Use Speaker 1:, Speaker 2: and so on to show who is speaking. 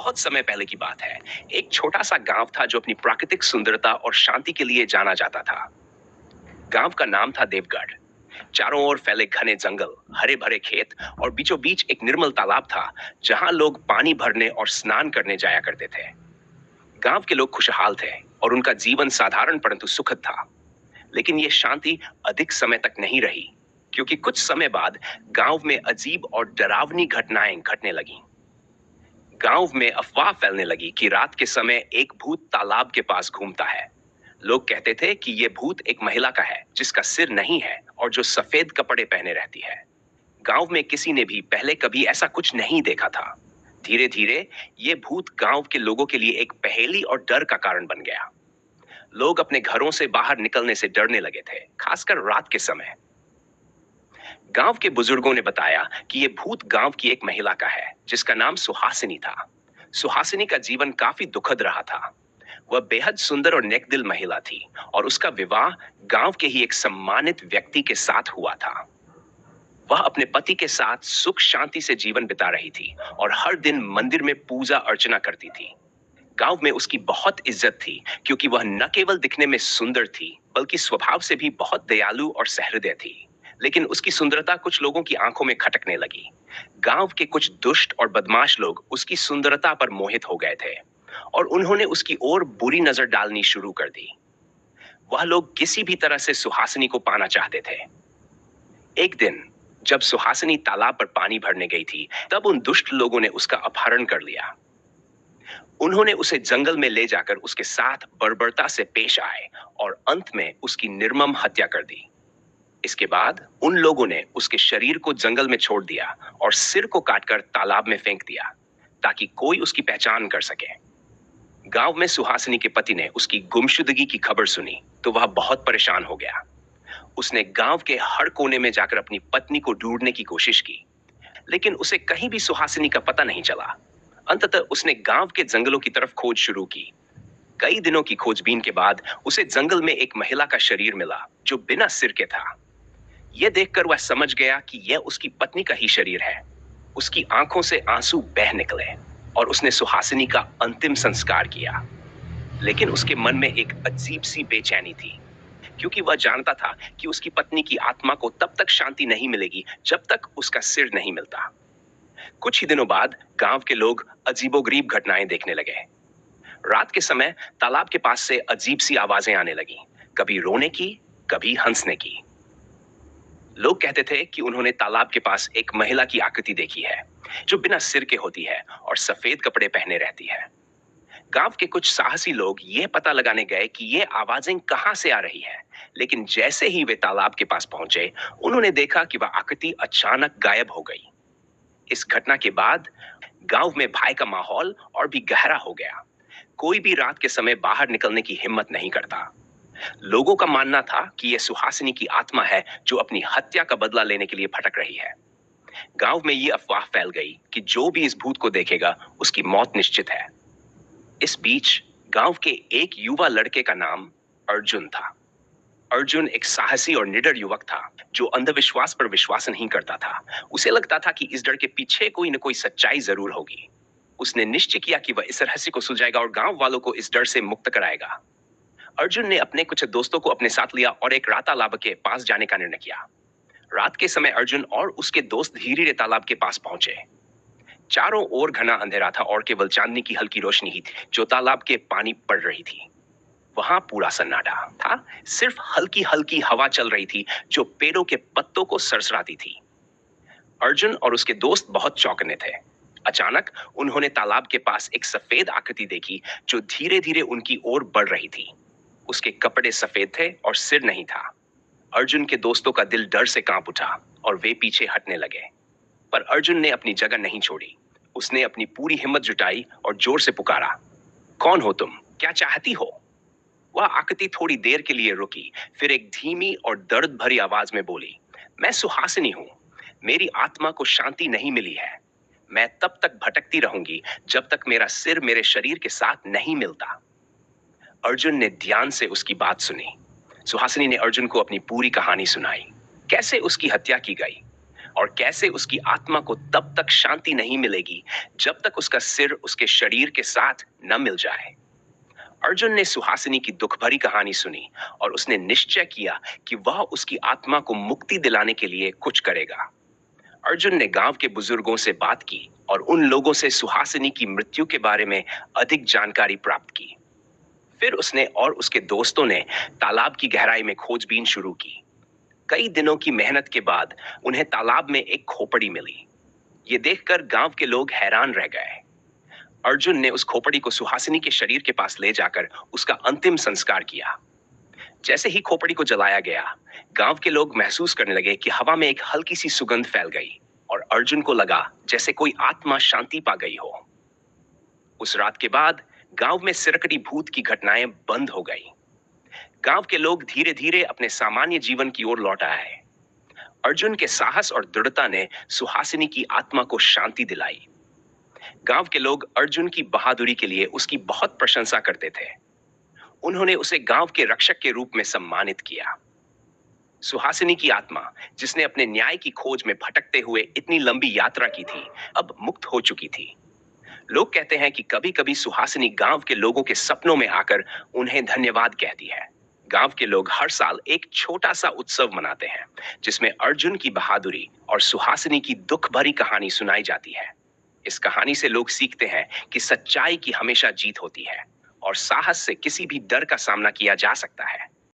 Speaker 1: बहुत समय पहले की बात है। एक छोटा सा गांव था जो अपनी प्राकृतिक सुंदरता और शांति के लिए जाना जाता था। गांव का नाम था देवगढ़। चारों ओर फैले घने जंगल, हरे भरे खेत और बीचों बीच एक निर्मल तालाब था जहां लोग पानी भरने और स्नान करने जाया करते थे। गांव के लोग खुशहाल थे और उनका जीवन साधारण परंतु सुखद था। लेकिन यह शांति अधिक समय तक नहीं रही, क्योंकि कुछ समय बाद गांव में अजीब और डरावनी घटनाएं घटने लगीं। गांव में अफवाह फैलने लगी कि रात के समय एक भूत तालाब के पास घूमता है। लोग कहते थे कि यह भूत एक महिला का है जिसका सिर नहीं है और जो सफेद कपड़े पहने रहती है। गांव में किसी ने भी पहले कभी ऐसा कुछ नहीं देखा था। धीरे धीरे ये भूत गांव के लोगों के लिए एक पहेली और डर का कारण बन गया। लोग अपने घरों से बाहर निकलने से डरने लगे थे, खासकर रात के समय। गांव के बुजुर्गों ने बताया कि यह भूत गांव की एक महिला का है जिसका नाम सुहासिनी था। सुहासिनी का जीवन काफी दुखद रहा था। वह बेहद सुंदर और नेकदिल महिला थी और उसका विवाह गांव के ही एक सम्मानित व्यक्ति के साथ हुआ था। वह अपने पति के साथ सुख शांति से जीवन बिता रही थी और हर दिन मंदिर में पूजा अर्चना करती थी। गांव में उसकी बहुत इज्जत थी, क्योंकि वह न केवल दिखने में सुंदर थी बल्कि स्वभाव से भी बहुत दयालु और सहृदय थी। लेकिन उसकी सुंदरता कुछ लोगों की आंखों में खटकने लगी। गांव के कुछ दुष्ट और बदमाश लोग उसकी सुंदरता पर मोहित हो गए थे और उन्होंने उसकी ओर बुरी नजर डालनी शुरू कर दी। वह लोग किसी भी तरह से सुहासिनी को पाना चाहते थे। एक दिन जब सुहासिनी तालाब पर पानी भरने गई थी, तब उन दुष्ट लोगों ने उसका अपहरण कर लिया। उन्होंने उसे जंगल में ले जाकर उसके साथ बर्बरता से पेश आए और अंत में उसकी निर्मम हत्या कर दी। इसके बाद उन लोगों ने उसके शरीर को जंगल में छोड़ दिया और सिर को काटकर तालाब में फेंक दिया, ताकि कोई उसकी पहचान कर सके। गांव में सुहासिनी के पति ने उसकी गुमशुदगी की खबर सुनी तो वह बहुत परेशान हो गया। उसने गांव के हर कोने में जाकर अपनी पत्नी को ढूंढने की कोशिश की, लेकिन उसे कहीं भी सुहासिनी का पता नहीं चला। अंततः उसने गांव के जंगलों की तरफ खोज शुरू की। कई दिनों की खोजबीन के बाद उसे जंगल में एक महिला का शरीर मिला जो बिना सिर के था। यह देखकर वह समझ गया कि यह उसकी पत्नी का ही शरीर है। उसकी आंखों से आंसू बह निकले और उसने सुहासिनी का अंतिम संस्कार किया। लेकिन उसके मन में एक अजीब सी बेचैनी थी, क्योंकि वह जानता था कि उसकी पत्नी की आत्मा को तब तक शांति नहीं मिलेगी जब तक उसका सिर नहीं मिलता। कुछ ही दिनों बाद गांव के लोग अजीबोगरीब घटनाएं देखने लगे। रात के समय तालाब के पास से अजीब सी आवाजें आने लगी, कभी रोने की, कभी हंसने की। लोग कहते थे कि उन्होंने तालाब के पास एक महिला की आकृति देखी है जो बिना सिर के होती है और सफेद कपड़े पहने रहती है। गांव के कुछ साहसी लोग यह पता लगाने गए कि ये आवाजें कहां से आ रही है, लेकिन जैसे ही वे तालाब के पास पहुंचे, उन्होंने देखा कि वह आकृति अचानक गायब हो गई। इस घटना के बाद गांव में भय का माहौल और भी गहरा हो गया। कोई भी रात के समय बाहर निकलने की हिम्मत नहीं करता। लोगों का मानना था कि यह सुहासिनी की आत्मा है जो अपनी हत्या का बदला लेने के लिए भटक रही है। गांव में यह अफवाह फैल गई कि जो भी इस भूत को देखेगा उसकी मौत निश्चित है। इस बीच गांव के एक युवा लड़के का नाम अर्जुन था। अर्जुन एक साहसी और निडर युवक था जो अंधविश्वास पर विश्वास नहीं करता था। उसे लगता था कि इस डर के पीछे कोई न कोई सच्चाई जरूर होगी। उसने निश्चय किया कि वह इस रहस्य को सुलझाएगा और गांव वालों को इस डर से मुक्त कराएगा। अर्जुन ने अपने कुछ दोस्तों को अपने साथ लिया और एक रात तालाब के पास जाने का निर्णय किया। रात के समय अर्जुन और उसके दोस्त धीरे धीरे तालाब के पास पहुंचे। चारों ओर घना अंधेरा था और केवल चांदनी की हल्की रोशनी ही थी जो तालाब के पानी पड़ रही थी। वहां पूरा सन्नाटा था, सिर्फ हल्की हल्की हवा चल रही थी जो पेड़ों के पत्तों को सरसराती थी। अर्जुन और उसके दोस्त बहुत चौंकने थे। अचानक उन्होंने तालाब के पास एक सफेद आकृति देखी जो धीरे धीरे उनकी ओर बढ़ रही थी। उसके कपड़े सफेद थे और सिर नहीं था। अर्जुन के दोस्तों का दिल डर से कांप उठा और वे पीछे हटने लगे। पर अर्जुन ने अपनी जगह नहीं छोड़ी। उसने अपनी पूरी हिम्मत जुटाई और जोर से पुकारा, कौन हो तुम, क्या चाहती हो? वह आकृति थोड़ी देर के लिए रुकी, फिर एक धीमी और दर्द भरी आवाज में बोली, मैं सुहासिनी हूं। मेरी आत्मा को शांति नहीं मिली है। मैं तब तक भटकती रहूंगी जब तक मेरा सिर मेरे शरीर के साथ नहीं मिलता। अर्जुन ने ध्यान से उसकी बात सुनी। सुहासिनी ने अर्जुन को अपनी पूरी कहानी सुनाई, कैसे उसकी हत्या की गई और कैसे उसकी आत्मा को तब तक शांति नहीं मिलेगी जब तक उसका सिर उसके शरीर के साथ न मिल जाए। अर्जुन ने सुहासिनी की दुख भरी कहानी सुनी और उसने निश्चय किया कि वह उसकी आत्मा को मुक्ति दिलाने के लिए कुछ करेगा। अर्जुन ने गांव के बुजुर्गों से बात की और उन लोगों से सुहासिनी की मृत्यु के बारे में अधिक जानकारी प्राप्त की। फिर उसने और उसके दोस्तों ने तालाब की गहराई में खोजबीन शुरू की। कई दिनों की मेहनत के बाद उन्हें तालाब में एक खोपड़ी मिली। ये देखकर गांव के लोग हैरान रह गए। अर्जुन ने उस खोपड़ी को सुहासिनी के शरीर के पास ले जाकर उसका अंतिम संस्कार किया। जैसे ही खोपड़ी को जलाया गया, गांव के लोग महसूस करने लगे कि हवा में एक हल्की सी सुगंध फैल गई और अर्जुन को लगा जैसे कोई आत्मा शांति पा गई हो। उस रात के बाद गांव में सिरकटी भूत की घटनाएं बंद हो गई। गांव के लोग धीरे धीरे अपने सामान्य जीवन की ओर लौट आए। अर्जुन के साहस और दृढ़ता ने सुहासिनी की आत्मा को शांति दिलाई। गांव के लोग अर्जुन की बहादुरी के लिए उसकी बहुत प्रशंसा करते थे। उन्होंने उसे गांव के रक्षक के रूप में सम्मानित किया। सुहासिनी की आत्मा, जिसने अपने न्याय की खोज में भटकते हुए इतनी लंबी यात्रा की थी, अब मुक्त हो चुकी थी। लोग कहते हैं कि कभी-कभी सुहासिनी गांव के लोगों के सपनों में आकर उन्हें धन्यवाद कहती है। गांव के लोग हर साल एक छोटा सा उत्सव मनाते हैं, जिसमें अर्जुन की बहादुरी और सुहासिनी की दुख भरी कहानी सुनाई जाती है। इस कहानी से लोग सीखते हैं कि सच्चाई की हमेशा जीत होती है और साहस से किसी भी डर का सामना किया जा सकता है।